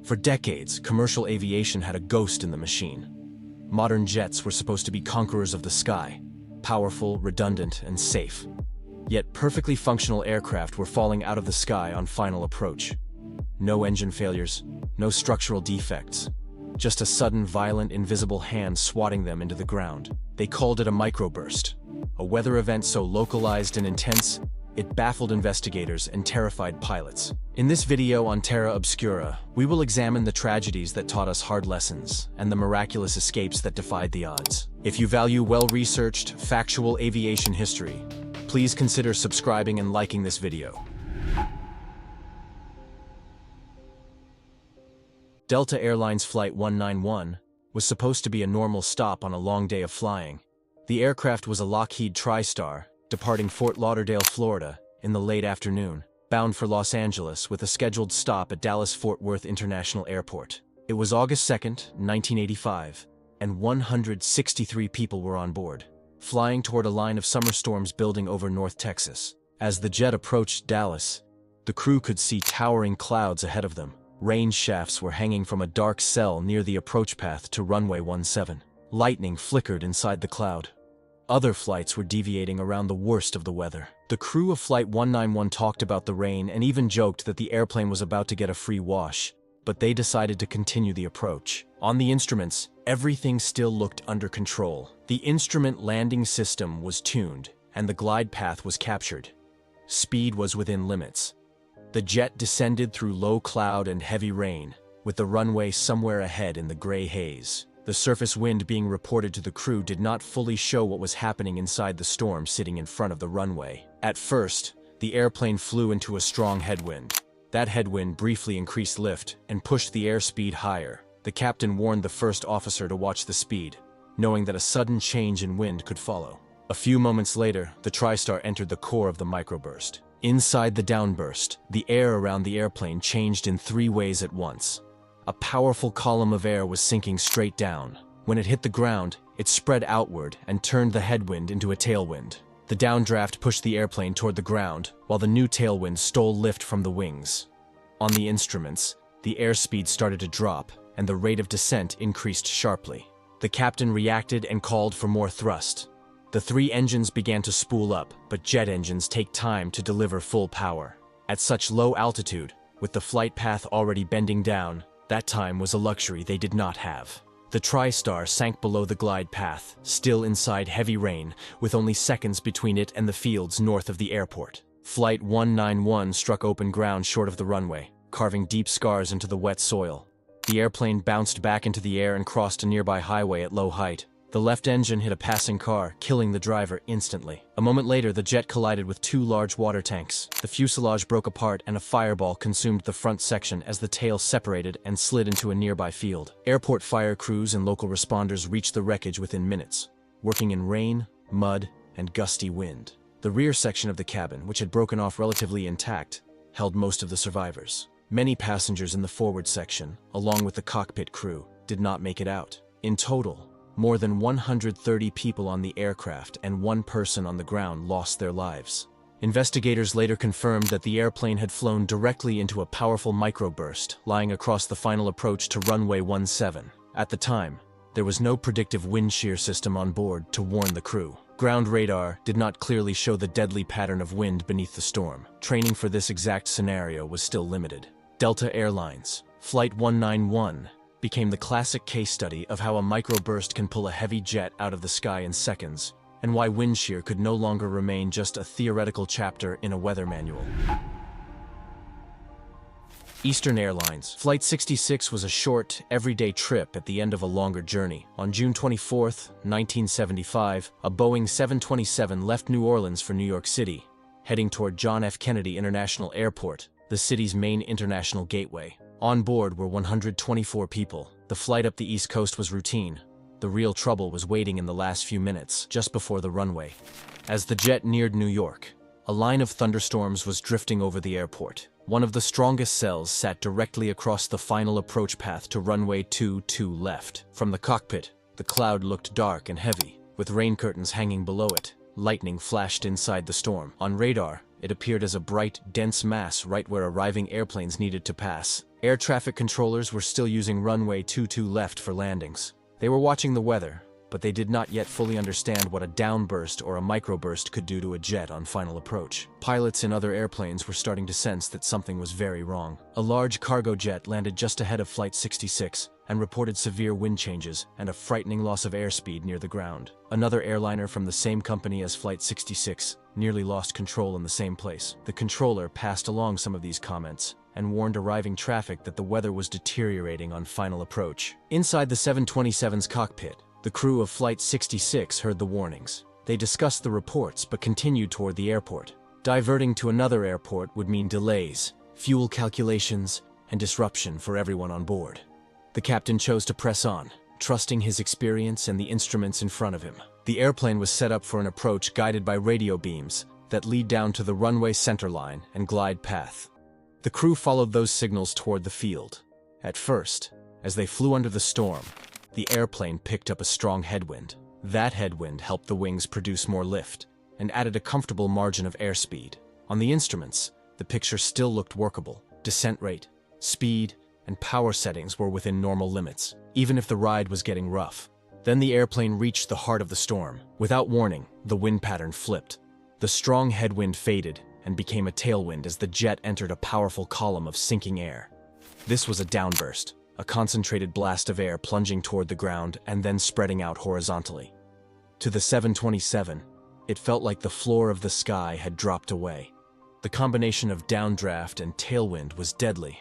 For decades, commercial aviation had a ghost in the machine. Modern jets were supposed to be conquerors of the sky, powerful, redundant, and safe. Yet perfectly functional aircraft were falling out of the sky on final approach. No engine failures, no structural defects. Just a sudden, violent, invisible hand swatting them into the ground. They called it a microburst, a weather event so localized and intense, it baffled investigators and terrified pilots. In this video on Terra Obscura, we will examine the tragedies that taught us hard lessons and the miraculous escapes that defied the odds. If you value well-researched, factual aviation history, please consider subscribing and liking this video. Delta Airlines Flight 191 was supposed to be a normal stop on a long day of flying. The aircraft was a Lockheed TriStar, departing Fort Lauderdale, Florida, in the late afternoon, bound for Los Angeles with a scheduled stop at Dallas-Fort Worth International Airport. It was August 2, 1985, and 163 people were on board, flying toward a line of summer storms building over North Texas. As the jet approached Dallas, the crew could see towering clouds ahead of them. Rain shafts were hanging from a dark cell near the approach path to Runway 17. Lightning flickered inside the cloud. Other flights were deviating around the worst of the weather. The crew of Flight 191 talked about the rain and even joked that the airplane was about to get a free wash, but they decided to continue the approach. On the instruments, everything still looked under control. The instrument landing system was tuned, and the glide path was captured. Speed was within limits. The jet descended through low cloud and heavy rain, with the runway somewhere ahead in the gray haze. The surface wind being reported to the crew did not fully show what was happening inside the storm sitting in front of the runway. At first, the airplane flew into a strong headwind. That headwind briefly increased lift and pushed the airspeed higher. The captain warned the first officer to watch the speed, knowing that a sudden change in wind could follow. A few moments later, the TriStar entered the core of the microburst. Inside the downburst, the air around the airplane changed in 3 ways at once. A powerful column of air was sinking straight down. When it hit the ground, it spread outward and turned the headwind into a tailwind. The downdraft pushed the airplane toward the ground, while the new tailwind stole lift from the wings. On the instruments, the airspeed started to drop, and the rate of descent increased sharply. The captain reacted and called for more thrust. The 3 engines began to spool up, but jet engines take time to deliver full power. At such low altitude, with the flight path already bending down, that time was a luxury they did not have. The TriStar sank below the glide path, still inside heavy rain, with only seconds between it and the fields north of the airport. Flight 191 struck open ground short of the runway, carving deep scars into the wet soil. The airplane bounced back into the air and crossed a nearby highway at low height. The left engine hit a passing car, killing the driver instantly. A moment later, the jet collided with 2 large water tanks. The fuselage broke apart and a fireball consumed the front section as the tail separated and slid into a nearby field. Airport fire crews and local responders reached the wreckage within minutes, working in rain, mud, and gusty wind. The rear section of the cabin, which had broken off relatively intact, held most of the survivors. Many passengers in the forward section, along with the cockpit crew, did not make it out. In total, more than 130 people on the aircraft and 1 person on the ground lost their lives. Investigators later confirmed that the airplane had flown directly into a powerful microburst lying across the final approach to Runway 17. At the time, there was no predictive wind shear system on board to warn the crew. Ground radar did not clearly show the deadly pattern of wind beneath the storm. Training for this exact scenario was still limited. Delta Airlines Flight 191 became the classic case study of how a microburst can pull a heavy jet out of the sky in seconds, and why wind shear could no longer remain just a theoretical chapter in a weather manual. Eastern Airlines Flight 66 was a short, everyday trip at the end of a longer journey. On June 24, 1975, a Boeing 727 left New Orleans for New York City, heading toward John F. Kennedy International Airport, the city's main international gateway. On board were 124 people. The flight up the East Coast was routine. The real trouble was waiting in the last few minutes, just before the runway. As the jet neared New York, a line of thunderstorms was drifting over the airport. One of the strongest cells sat directly across the final approach path to Runway 22 left. From the cockpit, the cloud looked dark and heavy, with rain curtains hanging below it. Lightning flashed inside the storm. On radar, it appeared as a bright, dense mass right where arriving airplanes needed to pass. Air traffic controllers were still using runway 22 left for landings. They were watching the weather, but they did not yet fully understand what a downburst or a microburst could do to a jet on final approach. Pilots in other airplanes were starting to sense that something was very wrong. A large cargo jet landed just ahead of Flight 66 and reported severe wind changes and a frightening loss of airspeed near the ground. Another airliner from the same company as Flight 66 nearly lost control in the same place. The controller passed along some of these comments and warned arriving traffic that the weather was deteriorating on final approach. Inside the 727's cockpit, the crew of Flight 66 heard the warnings. They discussed the reports but continued toward the airport. Diverting to another airport would mean delays, fuel calculations, and disruption for everyone on board. The captain chose to press on, trusting his experience and the instruments in front of him. The airplane was set up for an approach guided by radio beams that lead down to the runway centerline and glide path. The crew followed those signals toward the field. At first, as they flew under the storm, the airplane picked up a strong headwind. That headwind helped the wings produce more lift and added a comfortable margin of airspeed. On the instruments, the picture still looked workable. Descent rate, speed, and power settings were within normal limits, even if the ride was getting rough. Then the airplane reached the heart of the storm. Without warning, the wind pattern flipped. The strong headwind faded and became a tailwind as the jet entered a powerful column of sinking air. This was a downburst, a concentrated blast of air plunging toward the ground and then spreading out horizontally. To the 727, it felt like the floor of the sky had dropped away. The combination of downdraft and tailwind was deadly.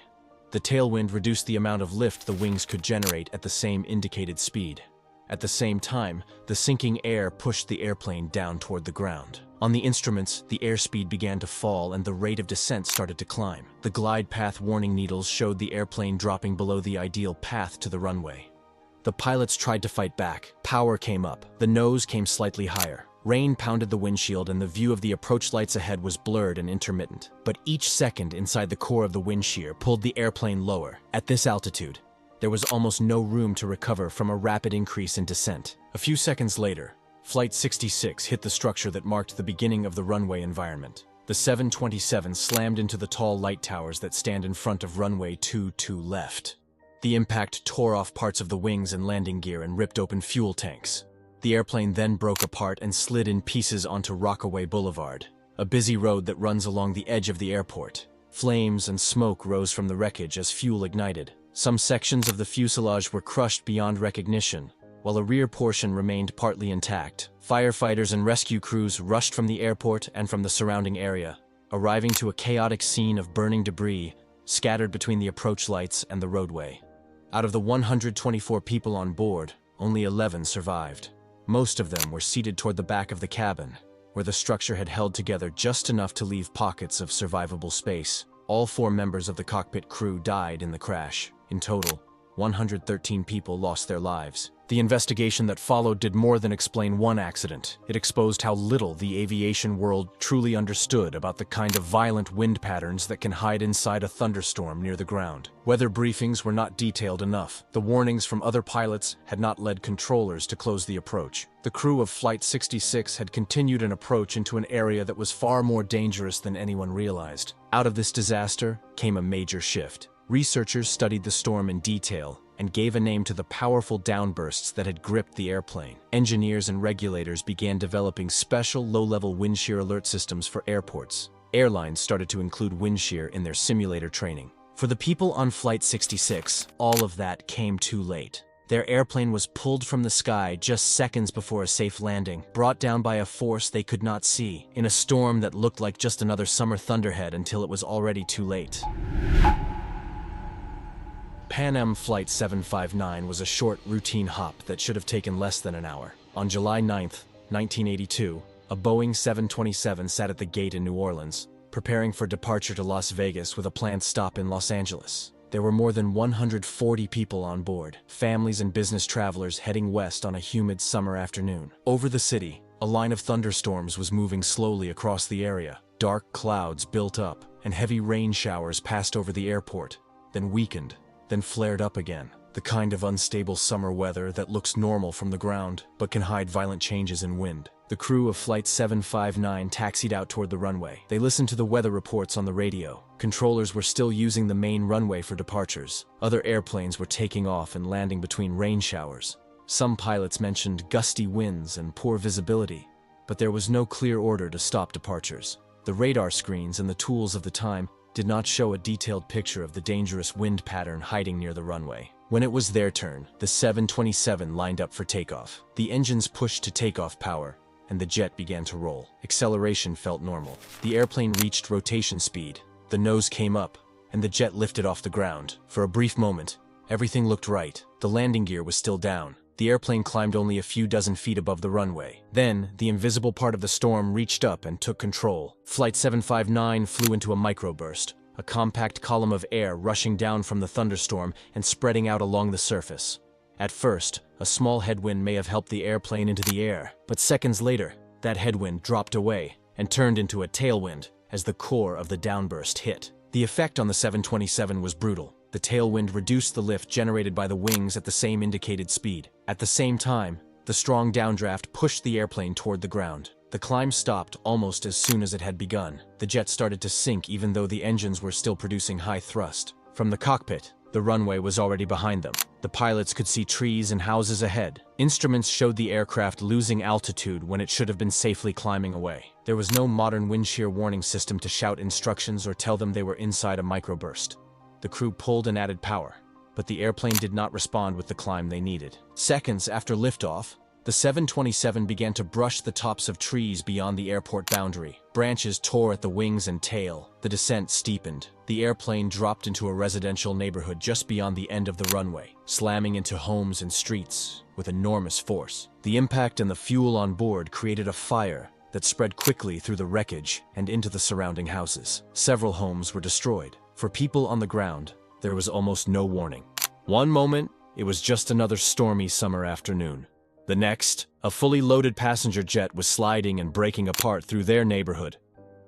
The tailwind reduced the amount of lift the wings could generate at the same indicated speed. At the same time, the sinking air pushed the airplane down toward the ground. On the instruments, the airspeed began to fall and the rate of descent started to climb. The glide path warning needles showed the airplane dropping below the ideal path to the runway. The pilots tried to fight back. Power came up. The nose came slightly higher. Rain pounded the windshield and the view of the approach lights ahead was blurred and intermittent. But each second inside the core of the wind shear pulled the airplane lower. At this altitude, there was almost no room to recover from a rapid increase in descent. A few seconds later, Flight 66 hit the structure that marked the beginning of the runway environment. The 727 slammed into the tall light towers that stand in front of runway 22 left. The impact tore off parts of the wings and landing gear and ripped open fuel tanks. The airplane then broke apart and slid in pieces onto Rockaway Boulevard, a busy road that runs along the edge of the airport. Flames and smoke rose from the wreckage as fuel ignited. Some sections of the fuselage were crushed beyond recognition, while a rear portion remained partly intact. Firefighters and rescue crews rushed from the airport and from the surrounding area, arriving to a chaotic scene of burning debris scattered between the approach lights and the roadway. Out of the 124 people on board, only 11 survived. Most of them were seated toward the back of the cabin, where the structure had held together just enough to leave pockets of survivable space. All 4 members of the cockpit crew died in the crash. In total, 113 people lost their lives. The investigation that followed did more than explain one accident. It exposed how little the aviation world truly understood about the kind of violent wind patterns that can hide inside a thunderstorm near the ground. Weather briefings were not detailed enough. The warnings from other pilots had not led controllers to close the approach. The crew of Flight 66 had continued an approach into an area that was far more dangerous than anyone realized. Out of this disaster came a major shift. Researchers studied the storm in detail and gave a name to the powerful downbursts that had gripped the airplane. Engineers and regulators began developing special low-level wind shear alert systems for airports. Airlines started to include wind shear in their simulator training. For the people on Flight 66, all of that came too late. Their airplane was pulled from the sky just seconds before a safe landing, brought down by a force they could not see, in a storm that looked like just another summer thunderhead until it was already too late. Pan Am Flight 759 was a short, routine hop that should have taken less than an hour. On July 9, 1982, a Boeing 727 sat at the gate in New Orleans, preparing for departure to Las Vegas with a planned stop in Los Angeles. There were more than 140 people on board, families and business travelers heading west on a humid summer afternoon. Over the city, a line of thunderstorms was moving slowly across the area. Dark clouds built up, and heavy rain showers passed over the airport, then weakened, then flared up again. the kind of unstable summer weather that looks normal from the ground but can hide violent changes in wind. The crew of Flight 759 taxied out toward the runway. They listened to the weather reports on the radio. Controllers were still using the main runway for departures. Other airplanes were taking off and landing between rain showers. Some pilots mentioned gusty winds and poor visibility, but there was no clear order to stop departures. The radar screens and the tools of the time did not show a detailed picture of the dangerous wind pattern hiding near the runway. When it was their turn, the 727 lined up for takeoff. The engines pushed to takeoff power, and the jet began to roll. Acceleration felt normal. The airplane reached rotation speed. The nose came up, and the jet lifted off the ground. For a brief moment, everything looked right. The landing gear was still down. The airplane climbed only a few dozen feet above the runway. Then, the invisible part of the storm reached up and took control. Flight 759 flew into a microburst, a compact column of air rushing down from the thunderstorm and spreading out along the surface. At first, a small headwind may have helped the airplane into the air, but seconds later, that headwind dropped away and turned into a tailwind as the core of the downburst hit. The effect on the 727 was brutal. The tailwind reduced the lift generated by the wings at the same indicated speed. At the same time, the strong downdraft pushed the airplane toward the ground. The climb stopped almost as soon as it had begun. The jet started to sink even though the engines were still producing high thrust. From the cockpit, the runway was already behind them. The pilots could see trees and houses ahead. Instruments showed the aircraft losing altitude when it should have been safely climbing away. There was no modern wind shear warning system to shout instructions or tell them they were inside a microburst. The crew pulled and added power, but the airplane did not respond with the climb they needed. Seconds after liftoff, the 727 began to brush the tops of trees beyond the airport boundary. Branches tore at the wings and tail. The descent steepened. The airplane dropped into a residential neighborhood just beyond the end of the runway, slamming into homes and streets with enormous force. The impact and the fuel on board created a fire that spread quickly through the wreckage and into the surrounding houses. Several homes were destroyed. For people on the ground, there was almost no warning. One moment, it was just another stormy summer afternoon. The next, a fully loaded passenger jet was sliding and breaking apart through their neighborhood.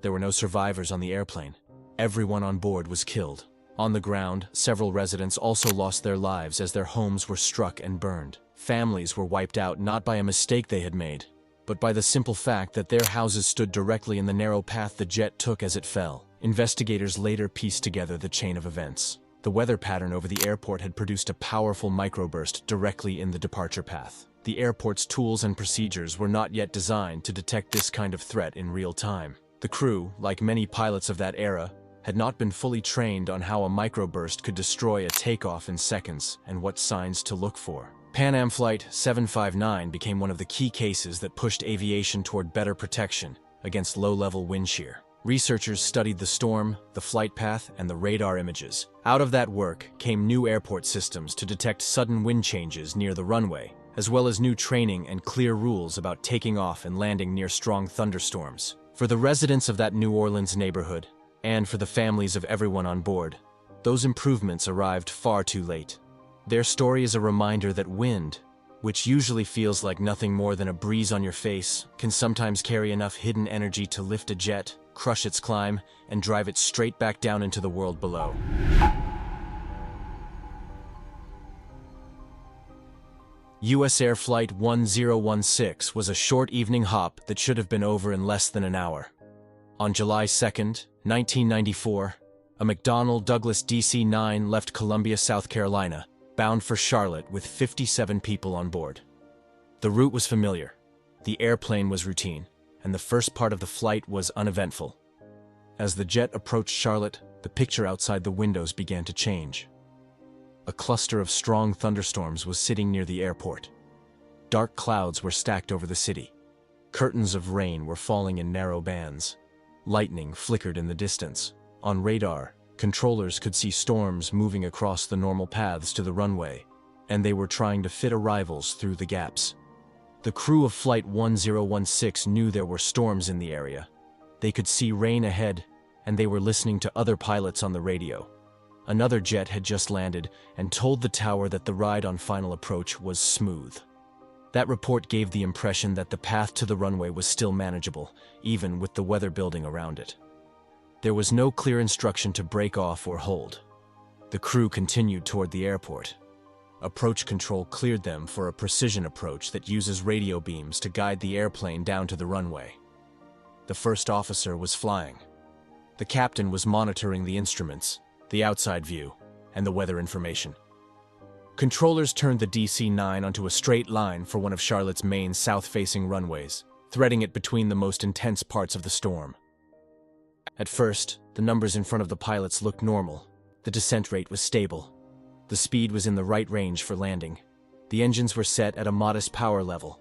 There were no survivors on the airplane. Everyone on board was killed. On the ground, several residents also lost their lives as their homes were struck and burned. Families were wiped out not by a mistake they had made, but by the simple fact that their houses stood directly in the narrow path the jet took as it fell. Investigators later pieced together the chain of events. The weather pattern over the airport had produced a powerful microburst directly in the departure path. The airport's tools and procedures were not yet designed to detect this kind of threat in real time. The crew, like many pilots of that era, had not been fully trained on how a microburst could destroy a takeoff in seconds and what signs to look for. Pan Am Flight 759 became one of the key cases that pushed aviation toward better protection against low-level wind shear. Researchers studied the storm, the flight path, and the radar images. Out of that work came new airport systems to detect sudden wind changes near the runway, as well as new training and clear rules about taking off and landing near strong thunderstorms. For the residents of that New Orleans neighborhood, and for the families of everyone on board, those improvements arrived far too late. Their story is a reminder that wind, which usually feels like nothing more than a breeze on your face, can sometimes carry enough hidden energy to lift a jet, crush its climb, and drive it straight back down into the world below. UTair Flight 1016 was a short evening hop that should have been over in less than an hour. On July 2nd, 1994, a McDonnell Douglas DC-9 left Columbia, South Carolina, bound for Charlotte with 57 people on board. The route was familiar, the airplane was routine, and the first part of the flight was uneventful. As the jet approached Charlotte, the picture outside the windows began to change. A cluster of strong thunderstorms was sitting near the airport. Dark clouds were stacked over the city. Curtains of rain were falling in narrow bands. Lightning flickered in the distance. On radar, controllers could see storms moving across the normal paths to the runway, and they were trying to fit arrivals through the gaps. The crew of Flight 1016 knew there were storms in the area. They could see rain ahead, and they were listening to other pilots on the radio. Another jet had just landed and told the tower that the ride on final approach was smooth. That report gave the impression that the path to the runway was still manageable, even with the weather building around it. There was no clear instruction to break off or hold. The crew continued toward the airport. Approach control cleared them for a precision approach that uses radio beams to guide the airplane down to the runway. The first officer was flying. The captain was monitoring the instruments, the outside view, and the weather information. Controllers turned the DC-9 onto a straight line for one of Charlotte's main south-facing runways, threading it between the most intense parts of the storm. At first, the numbers in front of the pilots looked normal. The descent rate was stable. The speed was in the right range for landing. The engines were set at a modest power level.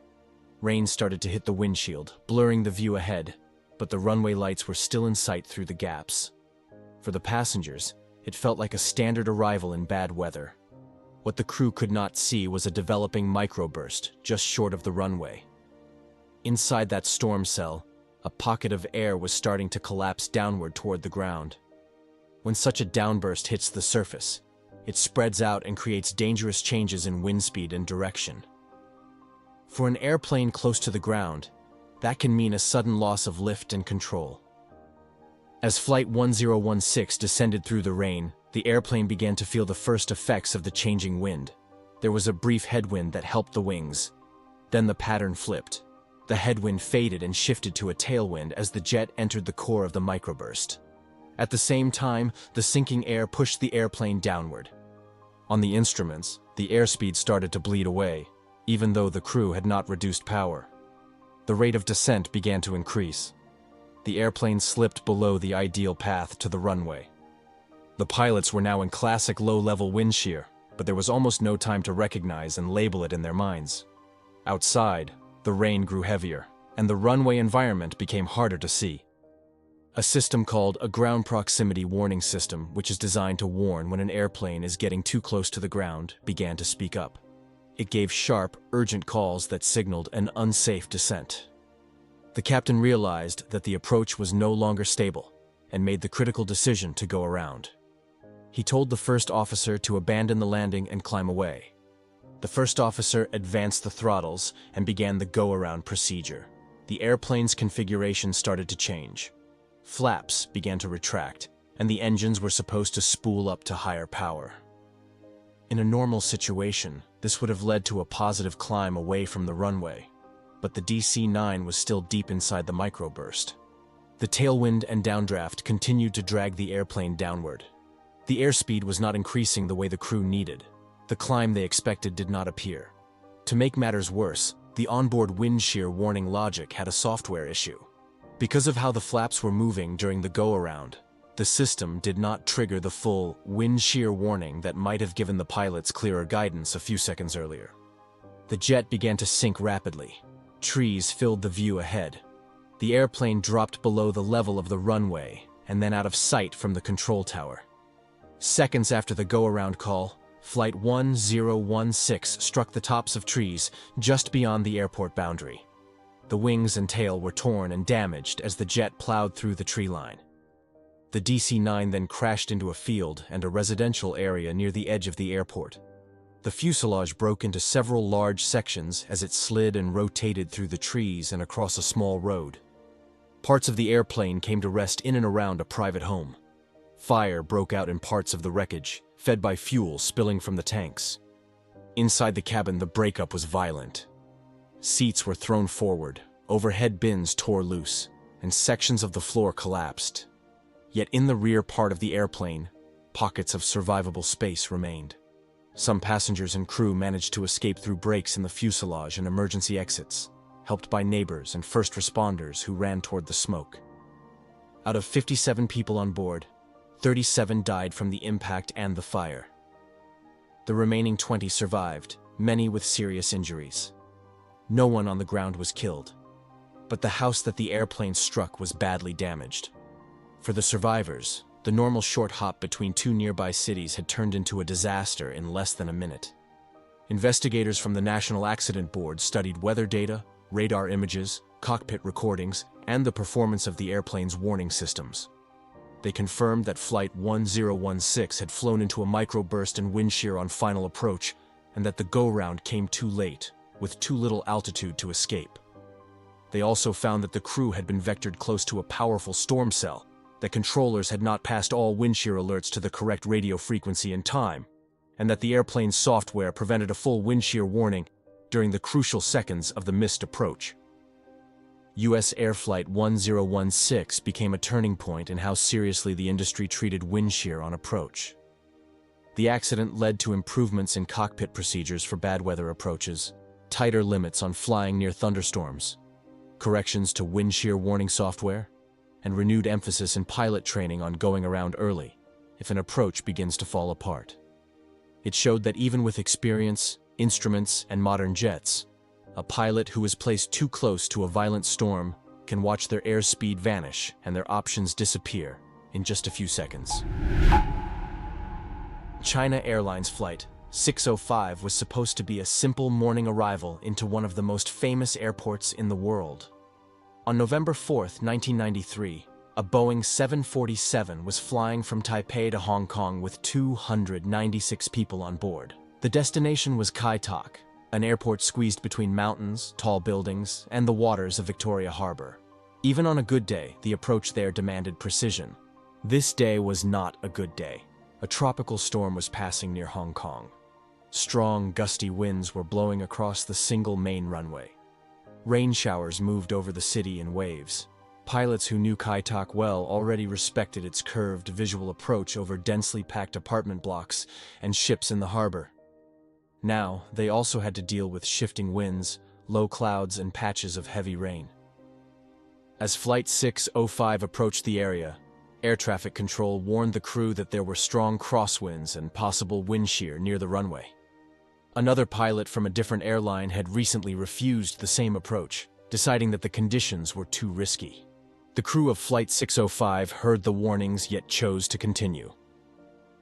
Rain started to hit the windshield, blurring the view ahead, but the runway lights were still in sight through the gaps. For the passengers, it felt like a standard arrival in bad weather. What the crew could not see was a developing microburst just short of the runway. Inside that storm cell, a pocket of air was starting to collapse downward toward the ground. When such a downburst hits the surface, it spreads out and creates dangerous changes in wind speed and direction. For an airplane close to the ground, that can mean a sudden loss of lift and control. As Flight 1016 descended through the rain, the airplane began to feel the first effects of the changing wind. There was a brief headwind that helped the wings. Then the pattern flipped. The headwind faded and shifted to a tailwind as the jet entered the core of the microburst. At the same time, the sinking air pushed the airplane downward. On the instruments, the airspeed started to bleed away, even though the crew had not reduced power. The rate of descent began to increase. The airplane slipped below the ideal path to the runway. The pilots were now in classic low-level wind shear, but there was almost no time to recognize and label it in their minds. Outside, the rain grew heavier, and the runway environment became harder to see. A system called a ground proximity warning system, which is designed to warn when an airplane is getting too close to the ground, began to speak up. It gave sharp, urgent calls that signaled an unsafe descent. The captain realized that the approach was no longer stable and made the critical decision to go around. He told the first officer to abandon the landing and climb away. The first officer advanced the throttles and began the go-around procedure. The airplane's configuration started to change. Flaps began to retract, and the engines were supposed to spool up to higher power. In a normal situation, this would have led to a positive climb away from the runway, but the DC-9 was still deep inside the microburst. The tailwind and downdraft continued to drag the airplane downward. The airspeed was not increasing the way the crew needed. The climb they expected did not appear. To make matters worse, the onboard wind shear warning logic had a software issue. Because of how the flaps were moving during the go-around, the system did not trigger the full wind shear warning that might have given the pilots clearer guidance a few seconds earlier. The jet began to sink rapidly. Trees filled the view ahead. The airplane dropped below the level of the runway and then out of sight from the control tower. Seconds after the go-around call, Flight 1016 struck the tops of trees just beyond the airport boundary. The wings and tail were torn and damaged as the jet plowed through the tree line. The DC-9 then crashed into a field and a residential area near the edge of the airport. The fuselage broke into several large sections as it slid and rotated through the trees and across a small road. Parts of the airplane came to rest in and around a private home. Fire broke out in parts of the wreckage, fed by fuel spilling from the tanks. Inside the cabin, the breakup was violent. Seats were thrown forward, overhead bins tore loose, and sections of the floor collapsed. Yet in the rear part of the airplane, pockets of survivable space remained. Some passengers and crew managed to escape through breaks in the fuselage and emergency exits, helped by neighbors and first responders who ran toward the smoke. Out of 57 people on board, 37 died from the impact and the fire. The remaining 20 survived, many with serious injuries. No one on the ground was killed, but the house that the airplane struck was badly damaged. For the survivors, the normal short hop between two nearby cities had turned into a disaster in less than a minute. Investigators from the National Accident Board studied weather data, radar images, cockpit recordings, and the performance of the airplane's warning systems. They confirmed that Flight 1016 had flown into a microburst and wind shear on final approach, and that the go-round came too late, with too little altitude to escape. They also found that the crew had been vectored close to a powerful storm cell, that controllers had not passed all wind shear alerts to the correct radio frequency in time, and that the airplane's software prevented a full wind shear warning during the crucial seconds of the missed approach. UTair Flight 1016 became a turning point in how seriously the industry treated wind shear on approach. The accident led to improvements in cockpit procedures for bad weather approaches, tighter limits on flying near thunderstorms, corrections to wind shear warning software, and renewed emphasis in pilot training on going around early if an approach begins to fall apart. It showed that even with experience, instruments, and modern jets, a pilot who is placed too close to a violent storm can watch their airspeed vanish and their options disappear in just a few seconds. China Airlines Flight 605 was supposed to be a simple morning arrival into one of the most famous airports in the world. On November 4, 1993, a Boeing 747 was flying from Taipei to Hong Kong with 296 people on board. The destination was Kai Tak, an airport squeezed between mountains, tall buildings, and the waters of Victoria Harbor. Even on a good day, the approach there demanded precision. This day was not a good day. A tropical storm was passing near Hong Kong. Strong, gusty winds were blowing across the single main runway. Rain showers moved over the city in waves. Pilots who knew Kai Tak well already respected its curved visual approach over densely packed apartment blocks and ships in the harbor. Now, they also had to deal with shifting winds, low clouds, and patches of heavy rain. As Flight 605 approached the area, air traffic control warned the crew that there were strong crosswinds and possible wind shear near the runway. Another pilot from a different airline had recently refused the same approach, deciding that the conditions were too risky. The crew of Flight 605 heard the warnings yet chose to continue.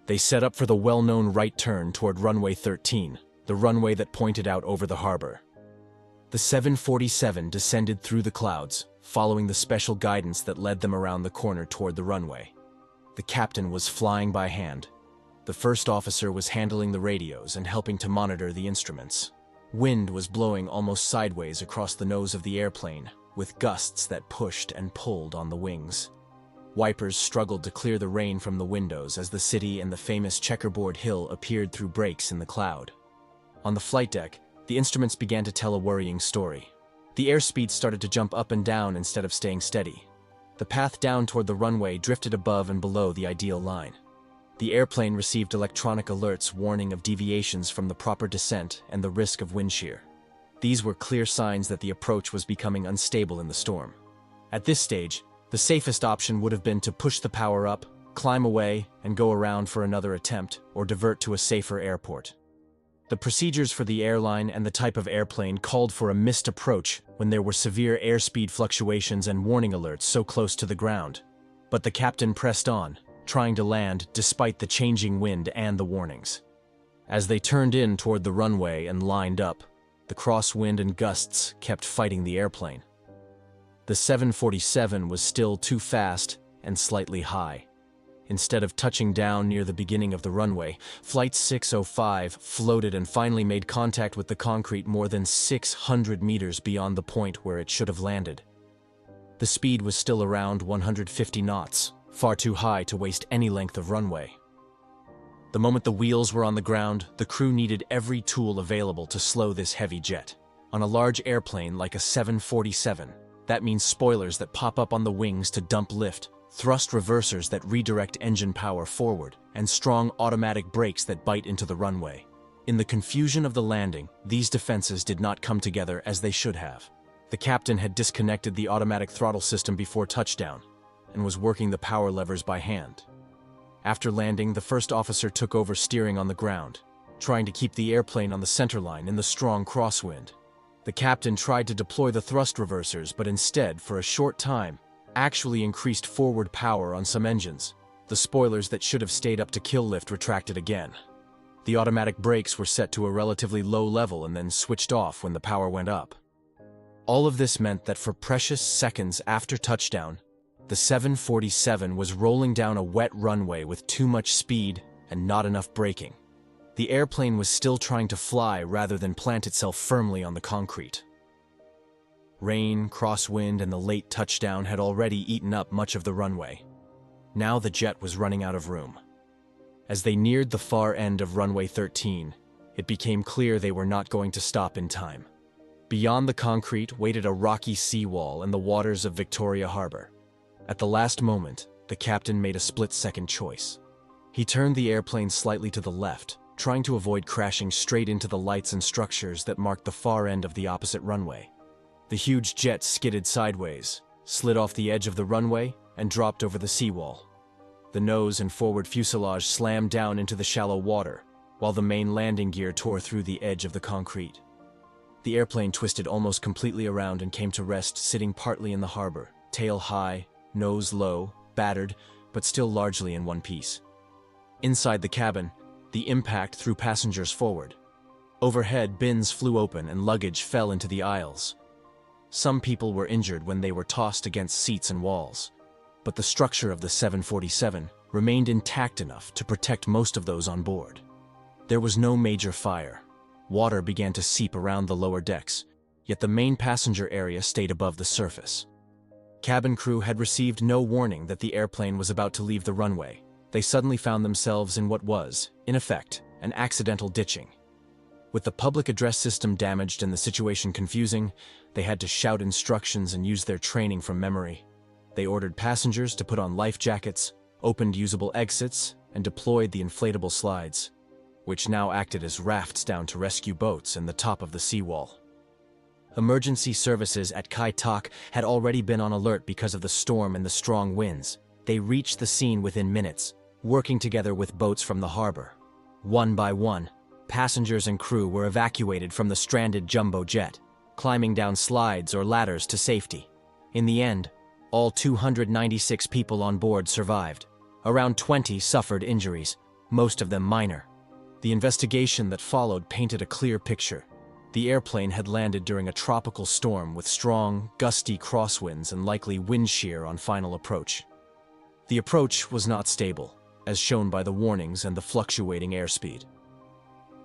They set up for the well-known right turn toward runway 13, the runway that pointed out over the harbor. The 747 descended through the clouds, following the special guidance that led them around the corner toward the runway. The captain was flying by hand. The first officer was handling the radios and helping to monitor the instruments. Wind was blowing almost sideways across the nose of the airplane, with gusts that pushed and pulled on the wings. Wipers struggled to clear the rain from the windows as the city and the famous checkerboard hill appeared through breaks in the cloud. On the flight deck, the instruments began to tell a worrying story. The airspeed started to jump up and down instead of staying steady. The path down toward the runway drifted above and below the ideal line. The airplane received electronic alerts warning of deviations from the proper descent and the risk of wind shear. These were clear signs that the approach was becoming unstable in the storm. At this stage, the safest option would have been to push the power up, climb away, and go around for another attempt, or divert to a safer airport. The procedures for the airline and the type of airplane called for a missed approach when there were severe airspeed fluctuations and warning alerts so close to the ground. But the captain pressed on, trying to land despite the changing wind and the warnings. As they turned in toward the runway and lined up, the crosswind and gusts kept fighting the airplane. The 747 was still too fast and slightly high. Instead of touching down near the beginning of the runway, Flight 605 floated and finally made contact with the concrete more than 600 meters beyond the point where it should have landed. The speed was still around 150 knots, far too high to waste any length of runway. The moment the wheels were on the ground, the crew needed every tool available to slow this heavy jet. On a large airplane like a 747, that means spoilers that pop up on the wings to dump lift, thrust reversers that redirect engine power forward, and strong automatic brakes that bite into the runway. In the confusion of the landing, these defenses did not come together as they should have. The captain had disconnected the automatic throttle system before touchdown, and was working the power levers by hand. After landing, the first officer took over steering on the ground, trying to keep the airplane on the center line in the strong crosswind. The captain tried to deploy the thrust reversers, but instead, for a short time, actually increased forward power on some engines. The spoilers that should have stayed up to kill lift retracted again. The automatic brakes were set to a relatively low level and then switched off when the power went up. All of this meant that for precious seconds after touchdown, the 747 was rolling down a wet runway with too much speed and not enough braking. The airplane was still trying to fly rather than plant itself firmly on the concrete. Rain, crosswind, and the late touchdown had already eaten up much of the runway. Now the jet was running out of room. As they neared the far end of runway 13, it became clear they were not going to stop in time. Beyond the concrete waited a rocky seawall and the waters of Victoria Harbor. At the last moment, the captain made a split-second choice. He turned the airplane slightly to the left, trying to avoid crashing straight into the lights and structures that marked the far end of the opposite runway. The huge jet skidded sideways, slid off the edge of the runway, and dropped over the seawall. The nose and forward fuselage slammed down into the shallow water, while the main landing gear tore through the edge of the concrete. The airplane twisted almost completely around and came to rest sitting partly in the harbor, tail high, nose low, battered, but still largely in one piece. Inside the cabin, the impact threw passengers forward. Overhead, bins flew open and luggage fell into the aisles. Some people were injured when they were tossed against seats and walls, but the structure of the 747 remained intact enough to protect most of those on board. There was no major fire. Water began to seep around the lower decks, yet the main passenger area stayed above the surface. Cabin crew had received no warning that the airplane was about to leave the runway. They suddenly found themselves in what was, in effect, an accidental ditching. With the public address system damaged and the situation confusing, they had to shout instructions and use their training from memory. They ordered passengers to put on life jackets, opened usable exits, and deployed the inflatable slides, which now acted as rafts down to rescue boats in the top of the seawall. Emergency services at Kai Tak had already been on alert because of the storm and the strong winds. They reached the scene within minutes, working together with boats from the harbor. One by one, passengers and crew were evacuated from the stranded jumbo jet, climbing down slides or ladders to safety. In the end, all 296 people on board survived. Around 20 suffered injuries, most of them minor. The investigation that followed painted a clear picture. The airplane had landed during a tropical storm with strong, gusty crosswinds and likely wind shear on final approach. The approach was not stable, as shown by the warnings and the fluctuating airspeed.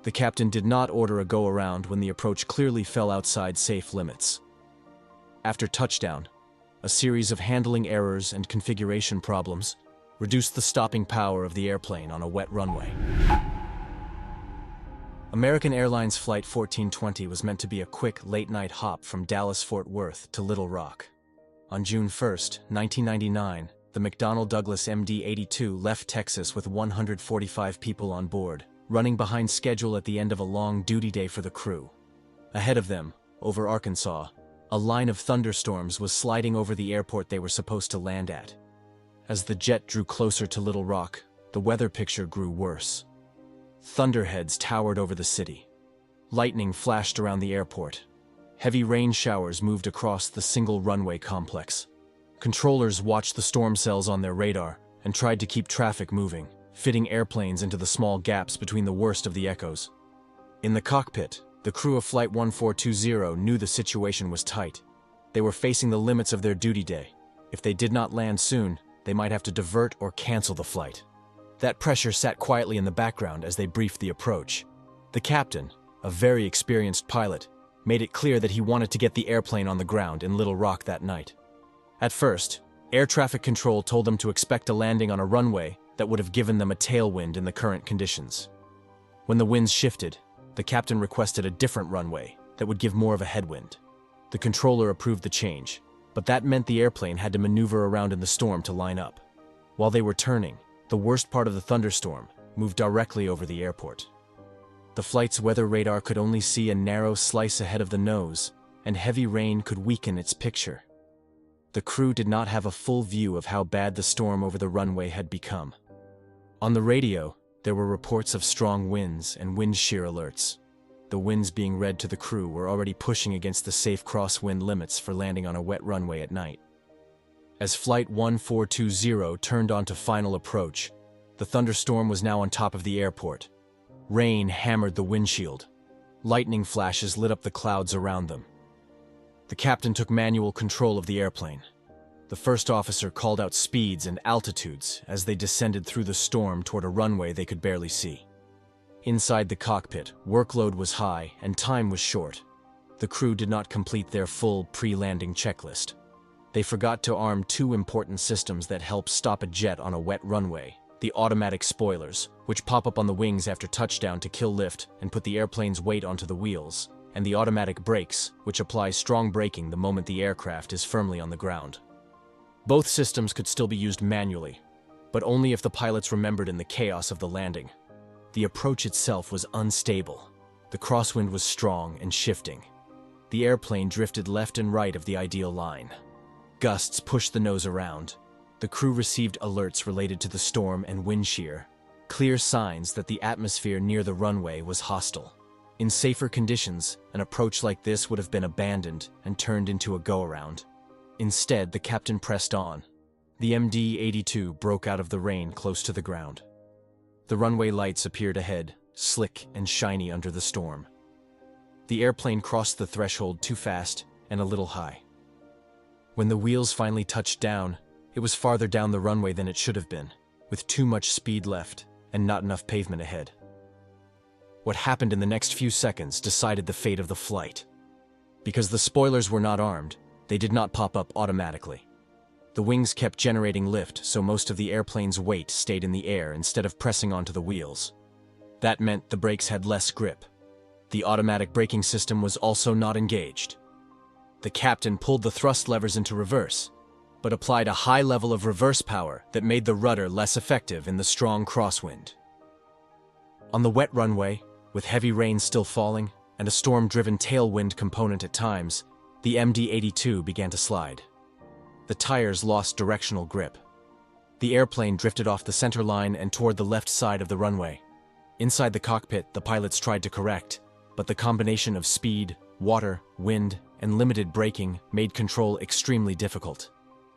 The captain did not order a go-around when the approach clearly fell outside safe limits. After touchdown, a series of handling errors and configuration problems reduced the stopping power of the airplane on a wet runway. American Airlines Flight 1420 was meant to be a quick, late-night hop from Dallas-Fort Worth to Little Rock. On June 1, 1999, the McDonnell Douglas MD-82 left Texas with 145 people on board, running behind schedule at the end of a long duty day for the crew. Ahead of them, over Arkansas, a line of thunderstorms was sliding over the airport they were supposed to land at. As the jet drew closer to Little Rock, the weather picture grew worse. Thunderheads towered over the city. Lightning flashed around the airport. Heavy rain showers moved across the single runway complex. Controllers watched the storm cells on their radar and tried to keep traffic moving, fitting airplanes into the small gaps between the worst of the echoes. In the cockpit, the crew of Flight 1420 knew the situation was tight. They were facing the limits of their duty day. If they did not land soon, they might have to divert or cancel the flight. That pressure sat quietly in the background as they briefed the approach. The captain, a very experienced pilot, made it clear that he wanted to get the airplane on the ground in Little Rock that night. At first, air traffic control told them to expect a landing on a runway that would have given them a tailwind in the current conditions. When the winds shifted, the captain requested a different runway that would give more of a headwind. The controller approved the change, but that meant the airplane had to maneuver around in the storm to line up. While they were turning, the worst part of the thunderstorm moved directly over the airport. The flight's weather radar could only see a narrow slice ahead of the nose, and heavy rain could weaken its picture. The crew did not have a full view of how bad the storm over the runway had become. On the radio, there were reports of strong winds and wind shear alerts. The winds being read to the crew were already pushing against the safe crosswind limits for landing on a wet runway at night. As Flight 1420 turned onto final approach, the thunderstorm was now on top of the airport. Rain hammered the windshield. Lightning flashes lit up the clouds around them. The captain took manual control of the airplane. The first officer called out speeds and altitudes as they descended through the storm toward a runway they could barely see. Inside the cockpit, workload was high and time was short. The crew did not complete their full pre-landing checklist. They forgot to arm two important systems that help stop a jet on a wet runway: the automatic spoilers, which pop up on the wings after touchdown to kill lift and put the airplane's weight onto the wheels, and the automatic brakes, which apply strong braking the moment the aircraft is firmly on the ground. Both systems could still be used manually, but only if the pilots remembered in the chaos of the landing. The approach itself was unstable. The crosswind was strong and shifting. The airplane drifted left and right of the ideal line. Gusts pushed the nose around. The crew received alerts related to the storm and wind shear, clear signs that the atmosphere near the runway was hostile. In safer conditions, an approach like this would have been abandoned and turned into a go-around. Instead, the captain pressed on. The MD-82 broke out of the rain close to the ground. The runway lights appeared ahead, slick and shiny under the storm. The airplane crossed the threshold too fast and a little high. When the wheels finally touched down, it was farther down the runway than it should have been, with too much speed left and not enough pavement ahead. What happened in the next few seconds decided the fate of the flight. Because the spoilers were not armed, they did not pop up automatically. The wings kept generating lift, so most of the airplane's weight stayed in the air instead of pressing onto the wheels. That meant the brakes had less grip. The automatic braking system was also not engaged. The captain pulled the thrust levers into reverse, but applied a high level of reverse power that made the rudder less effective in the strong crosswind. On the wet runway, with heavy rain still falling and a storm-driven tailwind component at times, the MD-82 began to slide. The tires lost directional grip. The airplane drifted off the center line and toward the left side of the runway. Inside the cockpit, the pilots tried to correct, but the combination of speed, water, wind, and limited braking made control extremely difficult.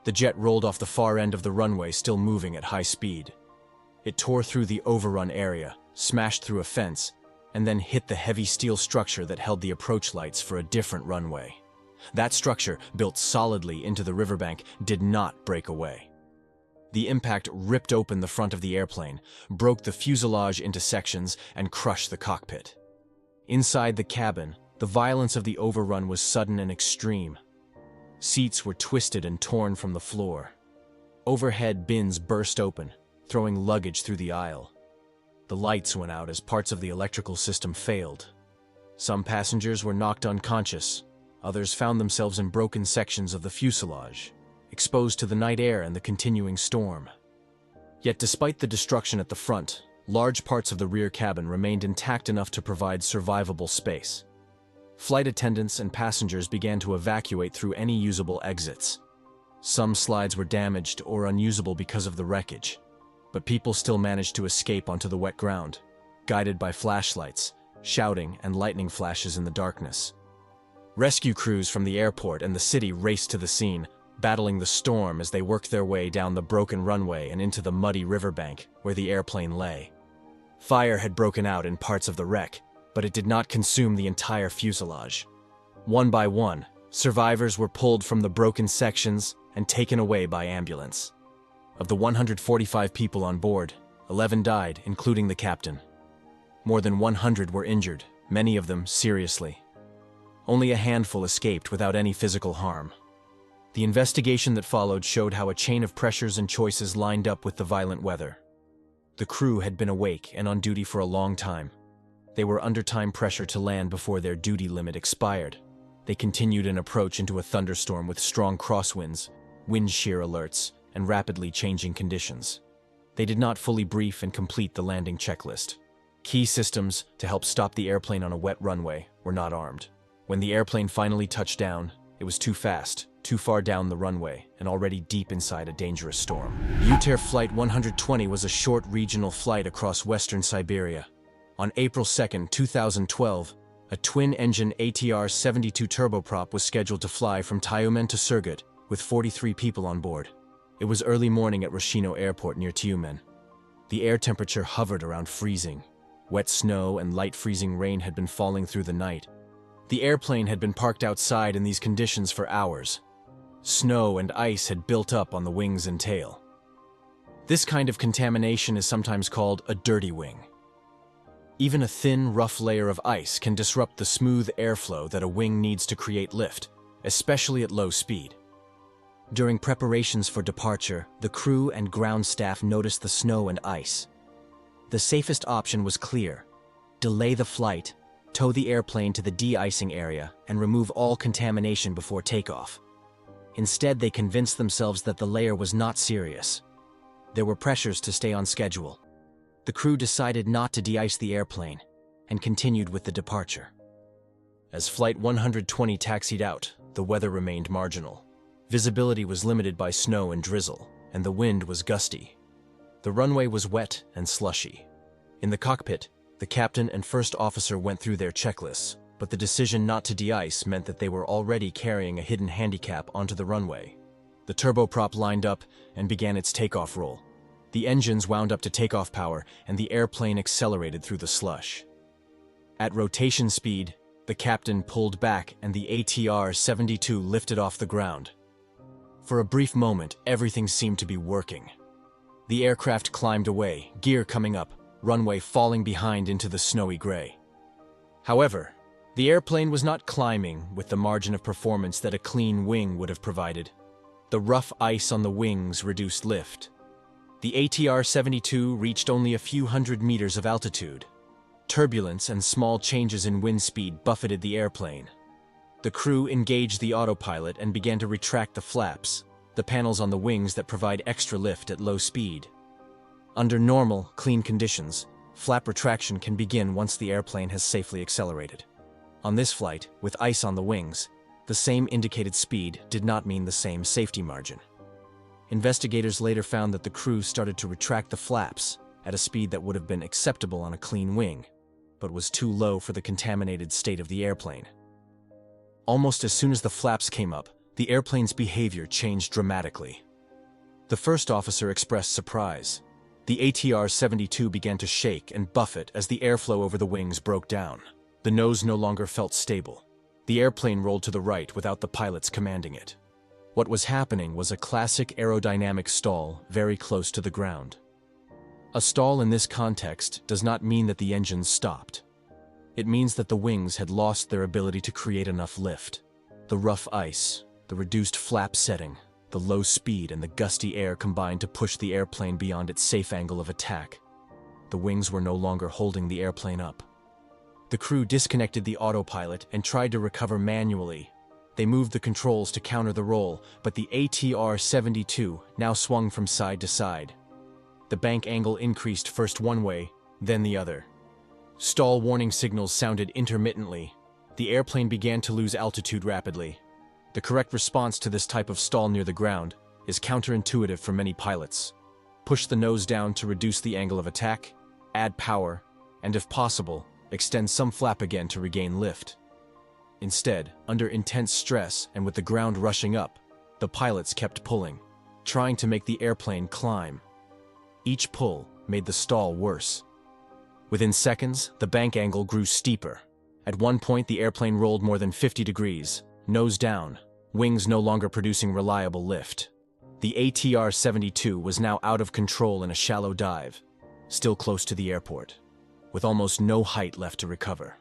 The jet rolled off the far end of the runway, still moving at high speed. It tore through the overrun area, smashed through a fence, and then hit the heavy steel structure that held the approach lights for a different runway. That structure, built solidly into the riverbank, did not break away. The impact ripped open the front of the airplane, broke the fuselage into sections, and crushed the cockpit. Inside the cabin, the violence of the overrun was sudden and extreme. Seats were twisted and torn from the floor. Overhead bins burst open, throwing luggage through the aisle. The lights went out as parts of the electrical system failed. Some passengers were knocked unconscious. Others found themselves in broken sections of the fuselage, exposed to the night air and the continuing storm. Yet despite the destruction at the front, large parts of the rear cabin remained intact enough to provide survivable space. Flight attendants and passengers began to evacuate through any usable exits. Some slides were damaged or unusable because of the wreckage, but people still managed to escape onto the wet ground, guided by flashlights, shouting, and lightning flashes in the darkness. Rescue crews from the airport and the city raced to the scene, battling the storm as they worked their way down the broken runway and into the muddy riverbank where the airplane lay. Fire had broken out in parts of the wreck, but it did not consume the entire fuselage. One by one, survivors were pulled from the broken sections and taken away by ambulance. Of the 145 people on board, 11 died, including the captain. More than 100 were injured, many of them seriously. Only a handful escaped without any physical harm. The investigation that followed showed how a chain of pressures and choices lined up with the violent weather. The crew had been awake and on duty for a long time. They were under time pressure to land before their duty limit expired. They continued an approach into a thunderstorm with strong crosswinds, wind shear alerts, and rapidly changing conditions. They did not fully brief and complete the landing checklist. Key systems to help stop the airplane on a wet runway were not armed. When the airplane finally touched down, it was too fast, too far down the runway, and already deep inside a dangerous storm. UTair Flight 120 was a short regional flight across western Siberia. On April 2, 2012, a twin-engine ATR-72 turboprop was scheduled to fly from Tyumen to Surgut, with 43 people on board. It was early morning at Roshino Airport near Tyumen. The air temperature hovered around freezing. Wet snow and light freezing rain had been falling through the night. The airplane had been parked outside in these conditions for hours. Snow and ice had built up on the wings and tail. This kind of contamination is sometimes called a dirty wing. Even a thin, rough layer of ice can disrupt the smooth airflow that a wing needs to create lift, especially at low speed. During preparations for departure, the crew and ground staff noticed the snow and ice. The safest option was clear: delay the flight, tow the airplane to the de-icing area, and remove all contamination before takeoff. Instead, they convinced themselves that the layer was not serious. There were pressures to stay on schedule. The crew decided not to de-ice the airplane and continued with the departure. As Flight 120 taxied out, the weather remained marginal. Visibility was limited by snow and drizzle, and the wind was gusty. The runway was wet and slushy. In the cockpit, the captain and first officer went through their checklists, but the decision not to de-ice meant that they were already carrying a hidden handicap onto the runway. The turboprop lined up and began its takeoff roll. The engines wound up to takeoff power, and the airplane accelerated through the slush. At rotation speed, the captain pulled back and the ATR-72 lifted off the ground. For a brief moment, everything seemed to be working. The aircraft climbed away, gear coming up, runway falling behind into the snowy gray. However, the airplane was not climbing with the margin of performance that a clean wing would have provided. The rough ice on the wings reduced lift. The ATR-72 reached only a few hundred meters of altitude. Turbulence and small changes in wind speed buffeted the airplane. The crew engaged the autopilot and began to retract the flaps, the panels on the wings that provide extra lift at low speed. Under normal, clean conditions, flap retraction can begin once the airplane has safely accelerated. On this flight, with ice on the wings, the same indicated speed did not mean the same safety margin. Investigators later found that the crew started to retract the flaps at a speed that would have been acceptable on a clean wing, but was too low for the contaminated state of the airplane. Almost as soon as the flaps came up, the airplane's behavior changed dramatically. The first officer expressed surprise. The ATR-72 began to shake and buffet as the airflow over the wings broke down. The nose no longer felt stable. The airplane rolled to the right without the pilots commanding it. What was happening was a classic aerodynamic stall very close to the ground. A stall in this context does not mean that the engines stopped. It means that the wings had lost their ability to create enough lift. The rough ice, the reduced flap setting, the low speed and the gusty air combined to push the airplane beyond its safe angle of attack. The wings were no longer holding the airplane up. The crew disconnected the autopilot and tried to recover manually. They moved the controls to counter the roll, but the ATR-72 now swung from side to side. The bank angle increased first one way, then the other. Stall warning signals sounded intermittently. The airplane began to lose altitude rapidly. The correct response to this type of stall near the ground is counterintuitive for many pilots. Push the nose down to reduce the angle of attack, add power, and if possible, extend some flap again to regain lift. Instead, under intense stress and with the ground rushing up, the pilots kept pulling, trying to make the airplane climb. Each pull made the stall worse. Within seconds, the bank angle grew steeper. At one point, the airplane rolled more than 50 degrees, nose down, wings no longer producing reliable lift. The ATR-72 was now out of control in a shallow dive, still close to the airport, with almost no height left to recover.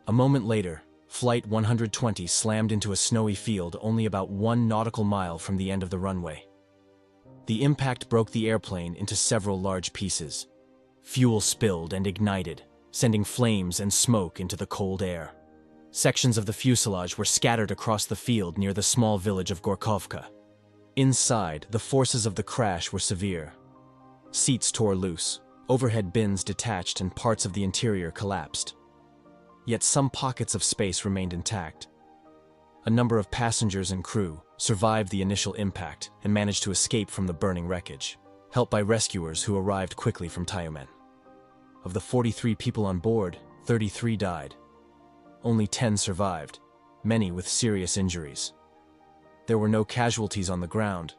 A moment later, Flight 120 slammed into a snowy field only about 1 nautical mile from the end of the runway. The impact broke the airplane into several large pieces. Fuel spilled and ignited, sending flames and smoke into the cold air. Sections of the fuselage were scattered across the field near the small village of Gorkovka. Inside, the forces of the crash were severe. Seats tore loose, overhead bins detached, and parts of the interior collapsed. Yet some pockets of space remained intact. A number of passengers and crew survived the initial impact and managed to escape from the burning wreckage, helped by rescuers who arrived quickly from Tyumen. Of the 43 people on board, 33 died. Only 10 survived, many with serious injuries. There were no casualties on the ground,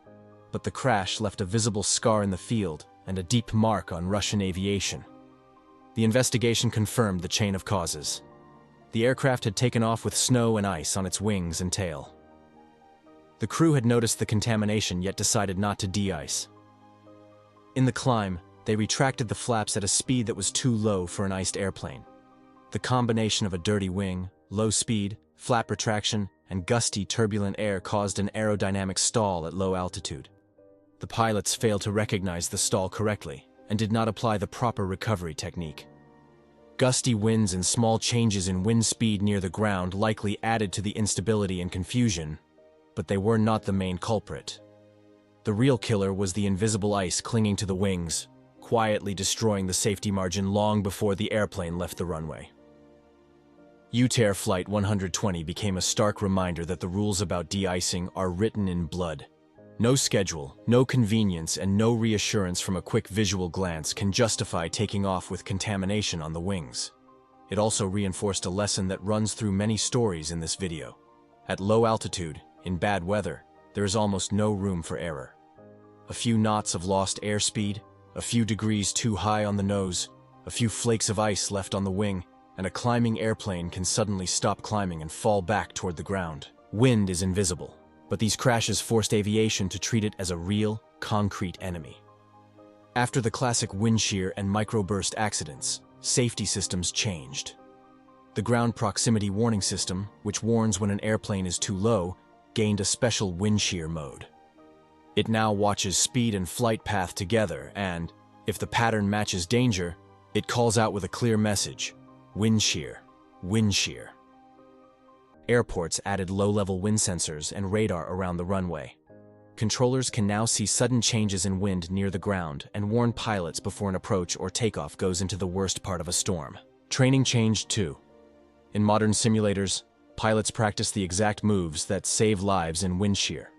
but the crash left a visible scar in the field and a deep mark on Russian aviation. The investigation confirmed the chain of causes. The aircraft had taken off with snow and ice on its wings and tail. The crew had noticed the contamination yet decided not to de-ice. In the climb, they retracted the flaps at a speed that was too low for an iced airplane. The combination of a dirty wing, low speed, flap retraction, and gusty, turbulent air caused an aerodynamic stall at low altitude. The pilots failed to recognize the stall correctly and did not apply the proper recovery technique. Gusty winds and small changes in wind speed near the ground likely added to the instability and confusion, but they were not the main culprit. The real killer was the invisible ice clinging to the wings, quietly destroying the safety margin long before the airplane left the runway. UTair Flight 120 became a stark reminder that the rules about de-icing are written in blood. No schedule, no convenience, and no reassurance from a quick visual glance can justify taking off with contamination on the wings. It also reinforced a lesson that runs through many stories in this video. At low altitude, in bad weather, there is almost no room for error. A few knots of lost airspeed, a few degrees too high on the nose, a few flakes of ice left on the wing, and a climbing airplane can suddenly stop climbing and fall back toward the ground. Wind is invisible, but these crashes forced aviation to treat it as a real, concrete enemy. After the classic wind shear and microburst accidents, safety systems changed. The ground proximity warning system, which warns when an airplane is too low, gained a special wind shear mode. It now watches speed and flight path together and, if the pattern matches danger, it calls out with a clear message: wind shear, wind shear. Airports added low-level wind sensors and radar around the runway. Controllers can now see sudden changes in wind near the ground and warn pilots before an approach or takeoff goes into the worst part of a storm. Training changed too. In modern simulators, pilots practice the exact moves that save lives in wind shear.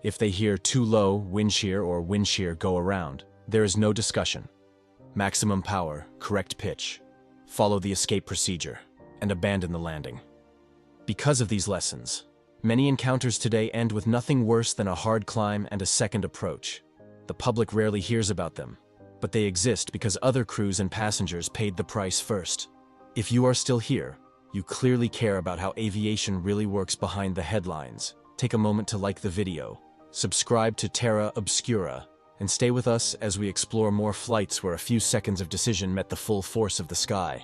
If they hear too low wind shear or wind shear go around, there is no discussion. Maximum power, correct pitch, follow the escape procedure, and abandon the landing. Because of these lessons, many encounters today end with nothing worse than a hard climb and a second approach. The public rarely hears about them, but they exist because other crews and passengers paid the price first. If you are still here, you clearly care about how aviation really works behind the headlines. Take a moment to like the video, subscribe to Terra Obscura, and stay with us as we explore more flights where a few seconds of decision met the full force of the sky.